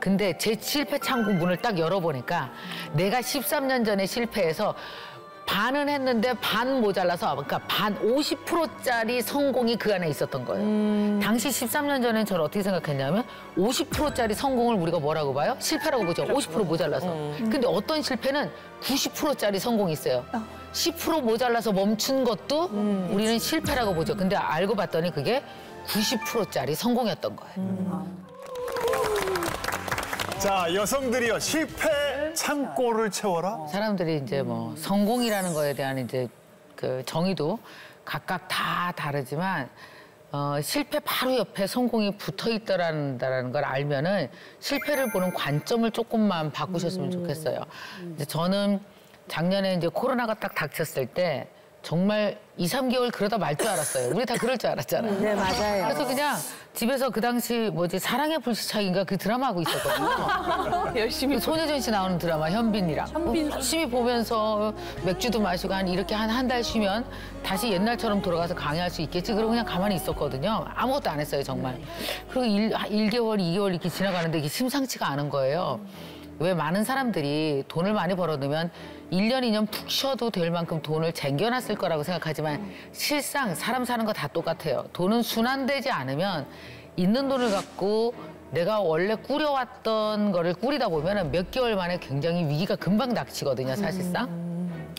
근데 제 실패 창구 문을 딱 열어보니까 내가 13년 전에 실패해서 반은 했는데 반 모자라서 그러니까 반 50%짜리 성공이 그 안에 있었던 거예요. 당시 13년 전엔 저를 어떻게 생각했냐면 50%짜리 성공을 우리가 뭐라고 봐요? 실패라고 보죠. 50% 모자라서. 근데 어떤 실패는 90%짜리 성공이 있어요. 10% 모자라서 멈춘 것도 우리는 실패라고 보죠. 근데 알고 봤더니 그게 90%짜리 성공이었던 거예요. 자, 여성들이요. 실패 창고를 채워라. 사람들이 이제 뭐 성공이라는 거에 대한 이제 그 정의도 각각 다 다르지만 실패 바로 옆에 성공이 붙어 있다라는 걸 알면은 실패를 보는 관점을 조금만 바꾸셨으면 좋겠어요. 이제 저는 작년에 이제 코로나가 딱 닥쳤을 때 정말 2, 3개월 그러다 말 줄 알았어요. 우리 다 그럴 줄 알았잖아요. 네, 맞아요. 그래서 그냥 집에서 그 당시 뭐지 사랑의 불시착인가 그 드라마 하고 있었거든요. 열심히. 손예진 씨 나오는 드라마 현빈이랑 열심히 보면서 맥주도 마시고 이렇게 한 달 쉬면 다시 옛날처럼 돌아가서 강의할 수 있겠지. 그러고 그냥 가만히 있었거든요. 아무것도 안 했어요, 정말. 그리고 1개월, 2개월 이렇게 지나가는데 이게 심상치가 않은 거예요. 왜 많은 사람들이 돈을 많이 벌어두면 1년, 2년 푹 쉬어도 될 만큼 돈을 쟁여놨을 거라고 생각하지만 실상 사람 사는 거 다 똑같아요. 돈은 순환되지 않으면 있는 돈을 갖고 내가 원래 꾸려왔던 거를 꾸리다 보면 몇 개월 만에 굉장히 위기가 금방 닥치거든요, 사실상.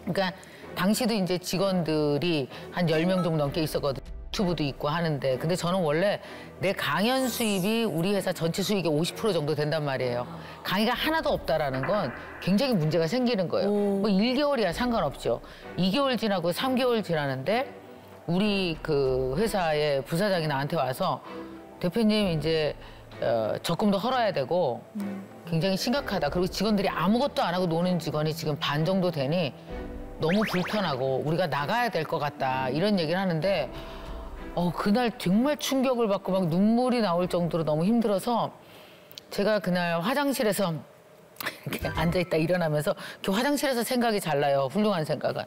그러니까 당시도 이제 직원들이 한 10명 정도 넘게 있었거든요. 유튜브도 있고 하는데 근데 저는 원래 내 강연 수입이 우리 회사 전체 수익의 50% 정도 된단 말이에요. 강의가 하나도 없다라는 건 굉장히 문제가 생기는 거예요. 뭐 1개월이야 상관없죠. 2개월 지나고 3개월 지나는데 우리 그 회사의 부사장이 나한테 와서 대표님 이제 적금도 헐어야 되고 굉장히 심각하다. 그리고 직원들이 아무것도 안 하고 노는 직원이 지금 반 정도 되니 너무 불편하고 우리가 나가야 될 것 같다 이런 얘기를 하는데 그날 정말 충격을 받고 막 눈물이 나올 정도로 너무 힘들어서 제가 그날 화장실에서 이렇게 앉아있다 일어나면서 그 화장실에서 생각이 잘 나요. 훌륭한 생각은.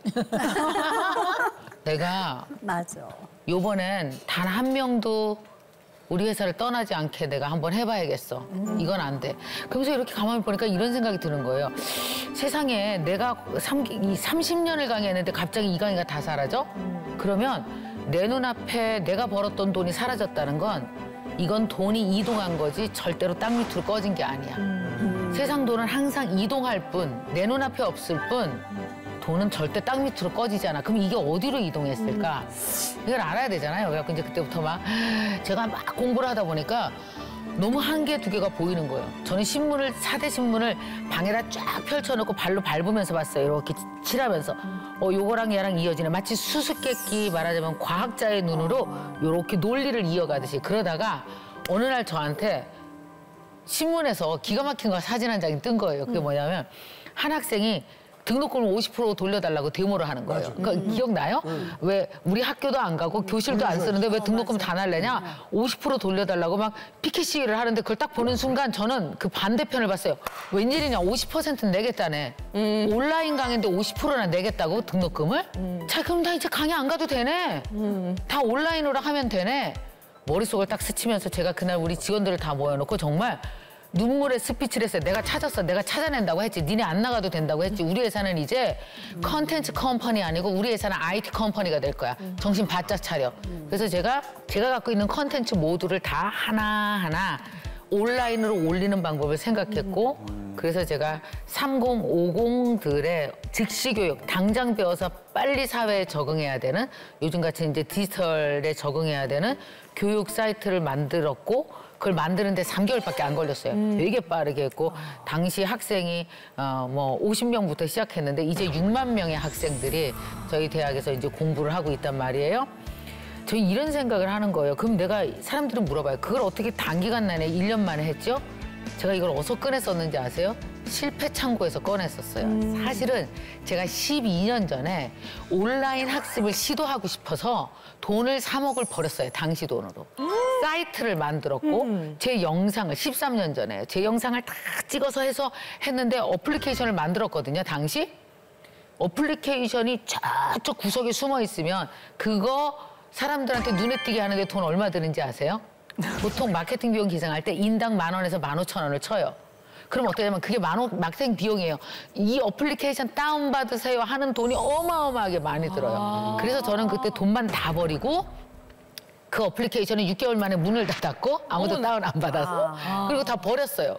내가 맞아. 요번엔 단 한 명도 우리 회사를 떠나지 않게 내가 한번 해봐야겠어. 이건 안 돼. 그러면서 이렇게 가만히 보니까 이런 생각이 드는 거예요. 세상에 내가 30년을 강의했는데 갑자기 이 강의가 다 사라져? 그러면 내 눈앞에 내가 벌었던 돈이 사라졌다는 건 이건 돈이 이동한 거지 절대로 땅 밑으로 꺼진 게 아니야. 세상 돈은 항상 이동할 뿐, 내 눈앞에 없을 뿐 돈은 절대 땅 밑으로 꺼지지 않아. 그럼 이게 어디로 이동했을까? 이걸 알아야 되잖아요. 그래서 이제 그때부터 제가 막 공부를 하다 보니까 너무 한 개, 두 개가 보이는 거예요. 저는 신문을, 4대 신문을 방에다 쫙 펼쳐놓고 발로 밟으면서 봤어요. 이렇게 칠하면서. 요거랑 얘랑 이어지네. 마치 수수께끼 말하자면 과학자의 눈으로 이렇게 논리를 이어가듯이. 그러다가 어느 날 저한테 신문에서 기가 막힌 거 사진 한 장이 뜬 거예요. 그게 뭐냐면 한 학생이 등록금을 50% 돌려달라고 데모를 하는 거예요. 그러니까 기억나요? 왜 우리 학교도 안 가고 교실도 안 쓰는데 왜 등록금 다 날래냐? 50% 돌려달라고 막 피켓 시위를 하는데 그걸 딱 보는 순간 저는 그 반대편을 봤어요. 웬일이냐? 50%는 내겠다네. 온라인 강의인데 50%나 내겠다고 등록금을? 자, 그럼 나 이제 강의 안 가도 되네. 다 온라인으로 하면 되네. 머릿속을 딱 스치면서 제가 그날 우리 직원들을 다 모여놓고 정말 눈물의 스피치를 했어요. 내가 찾았어. 내가 찾아낸다고 했지. 니네 안 나가도 된다고 했지. 우리 회사는 이제 컨텐츠 컴퍼니 아니고 우리 회사는 IT 컴퍼니가 될 거야. 정신 바짝 차려. 그래서 제가 갖고 있는 컨텐츠 모두를 다 하나하나 온라인으로 올리는 방법을 생각했고 그래서 제가 3050들의 즉시 교육, 당장 배워서 빨리 사회에 적응해야 되는 요즘같이 이제 디지털에 적응해야 되는 교육 사이트를 만들었고 그걸 만드는데 3개월밖에 안 걸렸어요. 되게 빠르게 했고 당시 학생이 50명부터 시작했는데 이제 6만 명의 학생들이 저희 대학에서 이제 공부를 하고 있단 말이에요. 저희 이런 생각을 하는 거예요. 그럼 내가 사람들은 물어봐요. 그걸 어떻게 단기간 내에 1년 만에 했죠? 제가 이걸 어디서 꺼냈었는지 아세요? 실패 창고에서 꺼냈었어요. 사실은 제가 12년 전에 온라인 학습을 시도하고 싶어서 돈을 3억을 버렸어요. 당시 돈으로. 사이트를 만들었고 제 영상을 13년 전에 제 영상을 다 찍어서 해서 했는데 어플리케이션을 만들었거든요. 당시. 어플리케이션이 저쪽 구석에 숨어 있으면 그거 사람들한테 눈에 띄게 하는데 돈 얼마 드는지 아세요? 보통 마케팅 비용 계산할 때 인당 10,000원에서 15,000원을 쳐요. 그럼 어떻게 하면 그게 막생 비용이에요. 이 어플리케이션 다운받으세요 하는 돈이 어마어마하게 많이 들어요. 그래서 저는 그때 돈만 다 버리고 그 어플리케이션은 6개월 만에 문을 닫았고 아무도 다운 안 받아서 그리고 다 버렸어요.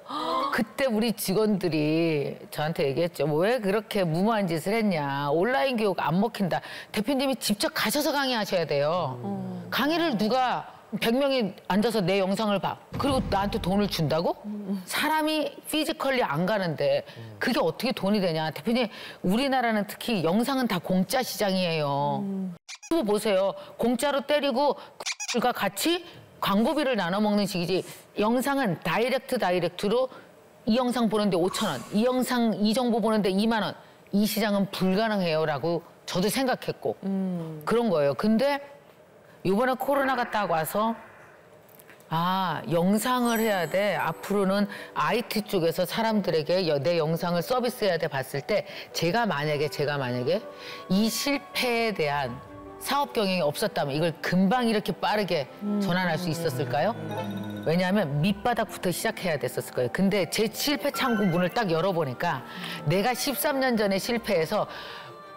그때 우리 직원들이 저한테 얘기했죠. 뭐 왜 그렇게 무모한 짓을 했냐. 온라인 교육 안 먹힌다. 대표님이 직접 가셔서 강의하셔야 돼요. 강의를 누가 100명이 앉아서 내 영상을 봐. 그리고 나한테 돈을 준다고? 사람이 피지컬리 안 가는데 그게 어떻게 돈이 되냐. 대표님, 우리나라는 특히 영상은 다 공짜 시장이에요. 그거 보세요. 공짜로 때리고 과 같이 광고비를 나눠 먹는 식이지. 영상은 다이렉트로 이 영상 보는데 5,000원, 이 영상 이 정보 보는데 2만 원. 이 시장은 불가능해요라고 저도 생각했고 그런 거예요. 근데 이번에 코로나가 딱 와서 아, 영상을 해야 돼. 앞으로는 IT 쪽에서 사람들에게 내 영상을 서비스해야 돼 봤을 때 제가 만약에 이 실패에 대한 사업 경영이 없었다면 이걸 금방 이렇게 빠르게 전환할 수 있었을까요? 왜냐하면 밑바닥부터 시작해야 됐었을 거예요. 근데 제 실패 창구 문을 딱 열어보니까 내가 13년 전에 실패해서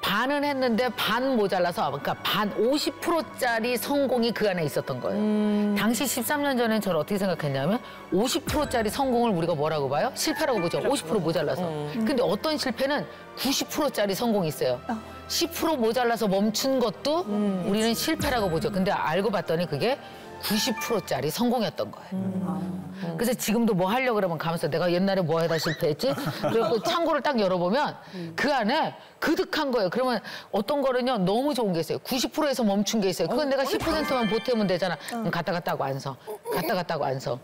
반은 했는데 반 모자라서 그러니까 반 50%짜리 성공이 그 안에 있었던 거예요. 당시 13년 전엔 저를 어떻게 생각했냐면 50%짜리 성공을 우리가 뭐라고 봐요? 실패라고 보죠. 50% 모자라서. 근데 어떤 실패는 90%짜리 성공이 있어요. 10% 모자라서 멈춘 것도 우리는 실패라고 보죠. 근데 알고 봤더니 그게 90%짜리 성공이었던 거예요. 그래서 지금도 뭐 하려고 그러면 가면서 내가 옛날에 뭐 하다 실패했지? 그리고 창고를 딱 열어보면 그 안에 그득한 거예요. 그러면 어떤 거는요 너무 좋은 게 있어요. 90%에서 멈춘 게 있어요. 그건 내가 10%만 보태면 되잖아. 그럼 갔다 하고 안 서. 갔다 하고 안 서.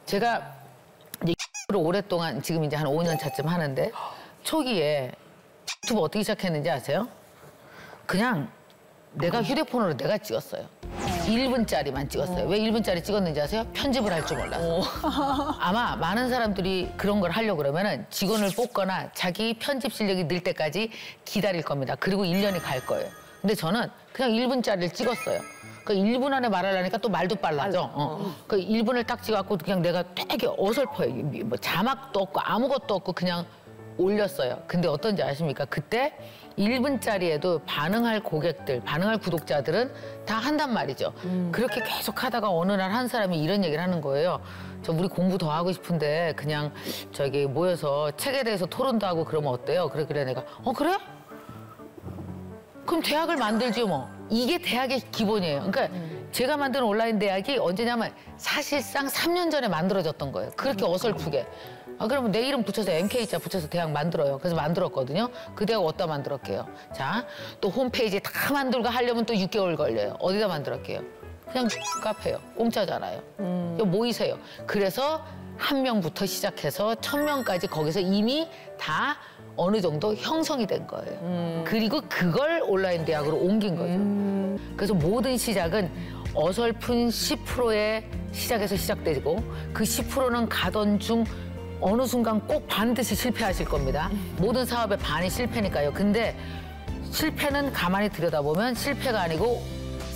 제가 이제 오랫동안 지금 이제 한 5년 차쯤 하는데 초기에 유튜브 어떻게 시작했는지 아세요? 그냥 내가 휴대폰으로 내가 찍었어요. 1분짜리만 찍었어요. 왜 1분짜리 찍었는지 아세요? 편집을 할 줄 몰라서. 아마 많은 사람들이 그런 걸 하려고 그러면은 직원을 뽑거나 자기 편집 실력이 늘 때까지 기다릴 겁니다. 그리고 1년이 갈 거예요. 근데 저는 그냥 1분짜리를 찍었어요. 그 1분 안에 말하려니까 또 말도 빨라져. 그 1분을 딱 찍어갖고 그냥 내가 되게 어설퍼요. 뭐 자막도 없고 아무것도 없고 그냥 올렸어요. 근데 어떤지 아십니까? 그때 1분짜리에도 반응할 고객들, 반응할 구독자들은 다 한단 말이죠. 그렇게 계속 하다가 어느 날 한 사람이 이런 얘기를 하는 거예요. 저 우리 공부 더 하고 싶은데 그냥 저기 모여서 책에 대해서 토론도 하고 그러면 어때요? 그래 내가 그래? 그럼 대학을 만들지 뭐. 이게 대학의 기본이에요. 그러니까 제가 만든 온라인 대학이 언제냐면 사실상 3년 전에 만들어졌던 거예요. 그렇게 어설프게. 그러면 내 이름 붙여서 MK자 붙여서 대학 만들어요. 그래서 만들었거든요. 그 대학 어디다 만들었게요? 자, 또 홈페이지 다 만들고 하려면 또 6개월 걸려요. 어디다 만들었게요? 그냥 카페요. 공짜잖아요. 모이세요. 그래서 1명부터 시작해서 1000명까지 거기서 이미 다 어느 정도 형성이 된 거예요. 그리고 그걸 온라인 대학으로 옮긴 거죠. 그래서 모든 시작은 어설픈 10%의 시작에서 시작되고 그 10%는 가던 중 어느 순간 꼭 반드시 실패하실 겁니다. 모든 사업의 반이 실패니까요. 근데 실패는 가만히 들여다보면 실패가 아니고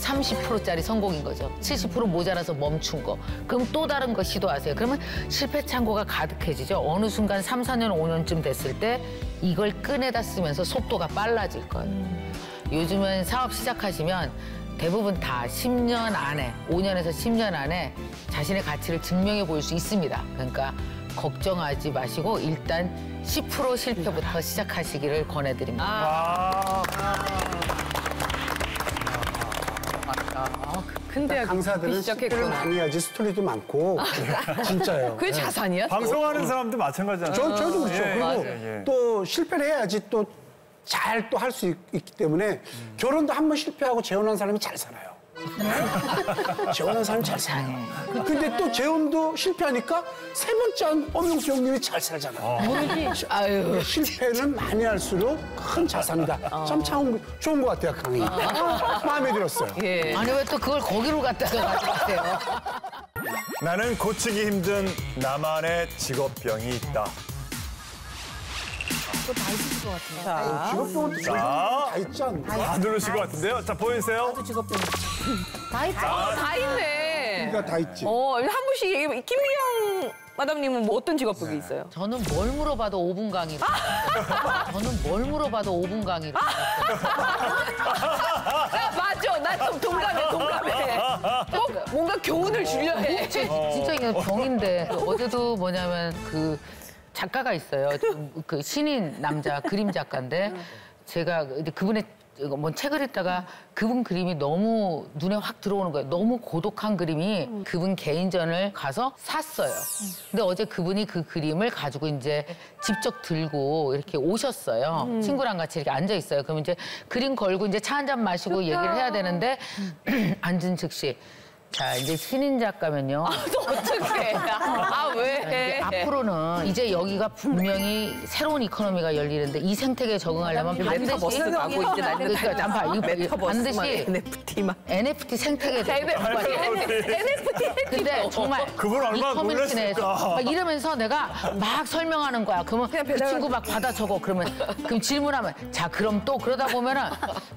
30%짜리 성공인 거죠. 70% 모자라서 멈춘 거. 그럼 또 다른 거 시도하세요. 그러면 실패 창고가 가득해지죠. 어느 순간 3, 4년, 5년쯤 됐을 때 이걸 꺼내다 쓰면서 속도가 빨라질 거예요. 요즘은 사업 시작하시면 대부분 다 10년 안에, 5년에서 10년 안에 자신의 가치를 증명해 볼 수 있습니다. 그러니까 걱정하지 마시고 일단 10% 실패부터 시작하시기를 권해드립니다. 근데 강사들은 실패를 많이 해야지 스토리도 많고 진짜예요. 그게 자산이야? 방송하는 사람도 마찬가지잖아요. 저도 그렇죠. 그리고 맞아요. 또 실패를 해야지 또 잘 또 할 수 있기 때문에 결혼도 한 번 실패하고 재혼한 사람이 잘 살아요. 재혼한 사람이 잘 살아요. 근데 또 재혼도 실패하니까 세 번째 한 엄영수 형님이 잘 살잖아요. 아유. 실패는 많이 할수록 큰 자산이다. 참 좋은 것 같아요, 강의. 마음에 들었어요. 예. 아니 왜 또 그걸 거기로 갖다가 가져가세요? 나는 고치기 힘든 나만의 직업병이 있다. 직업병은 다 있지 않나? 다 누르실 것 같은데요. 자, 보여주세요. 다 있네. 그러니까 다 있지. 한 분씩 얘기해. 김미영 마담님은 뭐 어떤 직업병이 있어요? 저는 뭘 물어봐도 5분 강의. 저는 뭘 물어봐도 5분 강의. 맞아. 나 좀 동감해. 꼭 뭔가 교훈을 주려 해. 진짜 이게 병인데 어제도 뭐냐면 그 작가가 있어요. 그 신인 남자 그림 작가인데 제가 그분의 뭐 책을 읽다가 그분 그림이 너무 눈에 확 들어오는 거예요. 너무 고독한 그림이 그분 개인전을 가서 샀어요. 근데 어제 그분이 그 그림을 가지고 이제 직접 들고 이렇게 오셨어요. 친구랑 같이 이렇게 앉아 있어요. 그럼 이제 그림 걸고 이제 차 한 잔 마시고 얘기를 해야 되는데 앉은 즉시 자, 이제 신인 작가면요. 어떡해. 왜? 앞으로는 이제 여기가 분명히 새로운 이코노미가 열리는데 이 생태계에 적응하려면 메타버스 반드시 가고 이제 그러니까 잠깐 반드시 NFT만. NFT 생태계에 NFT. 근데 정말 그분 얼마나 이커뮤니티 내에서 놀랐을까. 막 이러면서 내가 막 설명하는 거야. 그러면 그 친구 막 받아 적어. 그럼 질문하면 자 그럼 또 그러다 보면은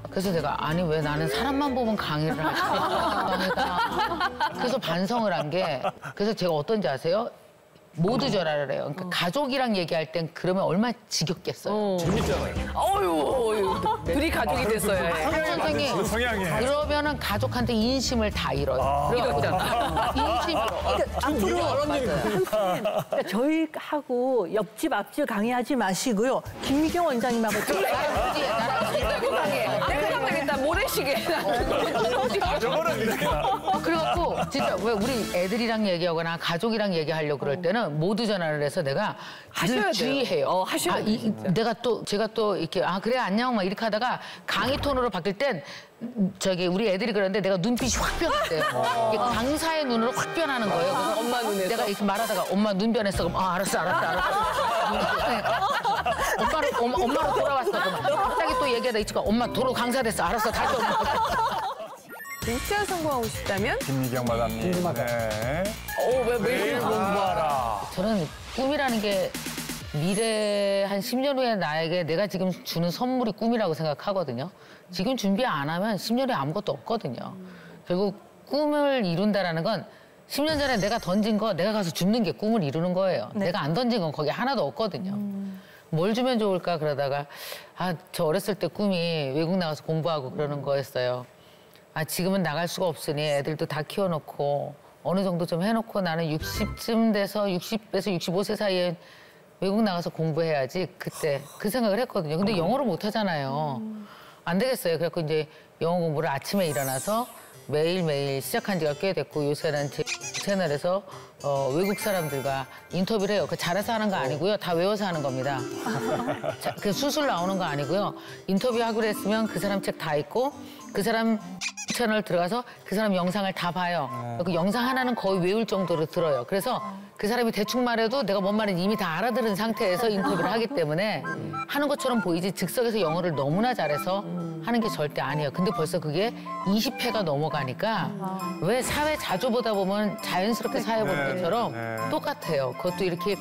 그래서 내가 아니 왜 나는 사람만 보면 강의를 하지? 그래서 반성을 한 게 그래서 제가 어떤지 아세요? 모두 절하를 해요. 그러니까 가족이랑 얘기할 땐 그러면 얼마나 지겹겠어요. 재밌잖아요. 어휴, 둘이 가족이 됐어요. 선생님 성향이. 그러면은 가족한테 인심을 다 잃어요. 인심으로. 앞으로 그러니까 저희하고 옆집 앞집 강의하지 마시고요. 김미경 원장님하고 내가 강당했다. 모래시계. 저거는 이렇게. 그래갖고 진짜 왜 우리 애들이랑 얘기하거나 가족이랑 얘기하려고 그럴 때는 모두 전화를 해서 내가 하셔야 돼요. 주의해요. 하셔야 돼요, 제가 또 이렇게 그래 안녕 막 이렇게 하다가 강의 톤으로 바뀔 땐 저기 우리 애들이 그러는데 내가 눈빛이 확 변했대요. 이게 강사의 눈으로 확 변하는 거예요. 그래서 엄마 눈에서? 내가 이렇게 말하다가 엄마 눈 변했어. 그럼 알았어. 엄마로 돌아왔어. 그러면 갑자기 또 얘기하다 이치가 엄마 도로 강사 됐어. 알았어. 다시 엄마. 진짜 성공하고 싶다면? 김미경 마담님. 네. 왜 매일 공부하라. 저는 꿈이라는 게 미래 한 10년 후에 나에게 내가 지금 주는 선물이 꿈이라고 생각하거든요. 지금 준비 안 하면 10년 후에 아무것도 없거든요. 결국 꿈을 이룬다라는 건 10년 전에 내가 던진 거 내가 가서 줍는 게 꿈을 이루는 거예요. 내가 안 던진 건 거기 하나도 없거든요. 뭘 주면 좋을까 그러다가 저 어렸을 때 꿈이 외국 나가서 공부하고 그러는 거였어요. 지금은 나갈 수가 없으니 애들도 다 키워놓고 어느 정도 좀 해놓고 나는 60쯤 돼서 60에서 65세 사이에 외국 나가서 공부해야지 그때 그 생각을 했거든요. 근데 영어를 못 하잖아요. 안 되겠어요. 그래서 이제 영어 공부를 아침에 일어나서 매일매일 시작한 지가 꽤 됐고 요새는 제 채널에서 외국 사람들과 인터뷰를 해요. 그 잘해서 하는 거 아니고요. 다 외워서 하는 겁니다. 그 수술 나오는 거 아니고요. 인터뷰하기로 했으면 그 사람 책 다 읽고 그 사람 채널 들어가서 그 사람 영상을 다 봐요. 그 영상 하나는 거의 외울 정도로 들어요. 그래서 그 사람이 대충 말해도 내가 뭔 말인지 이미 다 알아들은 상태에서 인터뷰를 하기 때문에 하는 것처럼 보이지 즉석에서 영어를 너무나 잘해서 하는 게 절대 아니에요. 근데 벌써 그게 20회가 넘어가니까 왜 사회 자주 보다 보면 자연스럽게 사회 보는 것처럼 똑같아요. 그것도 이렇게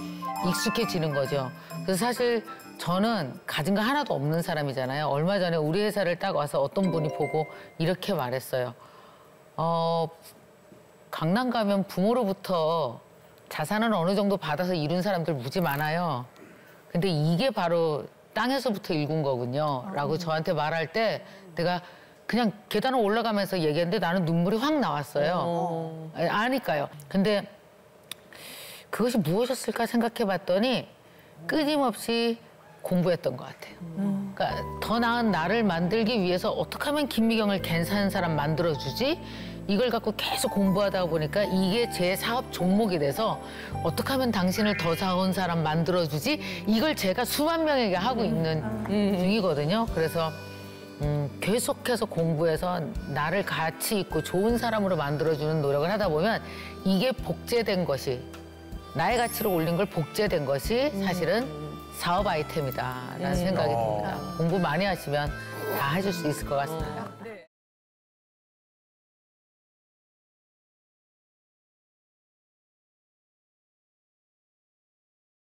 익숙해지는 거죠. 그래서 사실 저는 가진 거 하나도 없는 사람이잖아요. 얼마 전에 우리 회사를 딱 와서 어떤 분이 보고 이렇게 말했어요. 강남 가면 부모로부터 자산을 어느 정도 받아서 이룬 사람들 무지 많아요. 근데 이게 바로 땅에서부터 일군 거군요. 라고 저한테 말할 때 내가 그냥 계단을 올라가면서 얘기했는데 나는 눈물이 확 나왔어요. 아니까요. 근데 그것이 무엇이었을까 생각해 봤더니 끊임없이 공부했던 것 같아요. 그러니까 더 나은 나를 만들기 위해서 어떻게 하면 김미경을 괜찮은 사람 만들어주지? 이걸 갖고 계속 공부하다 보니까 이게 제 사업 종목이 돼서 어떻게 하면 당신을 더 좋은 사람 만들어주지? 이걸 제가 수만 명에게 하고 있는 중이거든요. 그래서 계속해서 공부해서 나를 가치 있고 좋은 사람으로 만들어주는 노력을 하다 보면 이게 복제된 것이 나의 가치를 올린 걸 복제된 것이 사실은 사업 아이템이다라는 생각이 듭니다. 공부 많이 하시면 다 해줄 수 있을 것 같습니다.